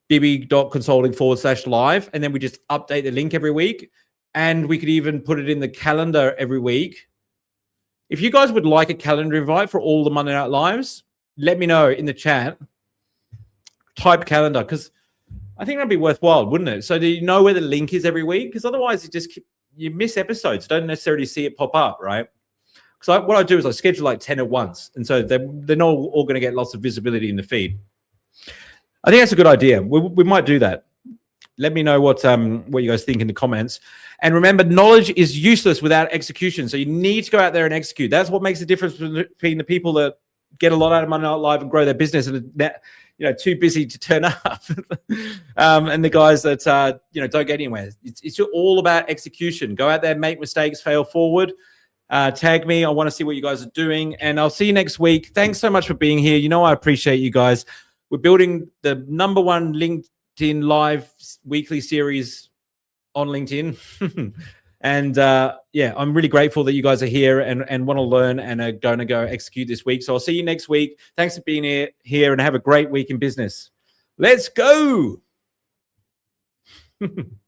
bibby.consulting/live, and then we just update the link every week. And we could even put it in the calendar every week. If you guys would like a calendar invite for all the Monday Night Lives, let me know in the chat. Type calendar, because I think that'd be worthwhile, wouldn't it? So do you know where the link is every week? Because otherwise you miss episodes. Don't necessarily see it pop up, right? Because what I do is I schedule like 10 at once. And so they're not all going to get lots of visibility in the feed. I think that's a good idea. We might do that. Let me know what you guys think in the comments. And remember, knowledge is useless without execution. So you need to go out there and execute. That's what makes the difference between the people that get a lot out of Monday Night Live and grow their business and are too busy to turn up, and the guys that don't get anywhere. It's all about execution. Go out there, make mistakes, fail forward. Tag me. I want to see what you guys are doing, and I'll see you next week. Thanks so much for being here. I appreciate you guys. We're building the #1 LinkedIn Live weekly series on LinkedIn. And I'm really grateful that you guys are here and want to learn and are going to go execute this week. So I'll see you next week. Thanks for being here and have a great week in business. Let's go.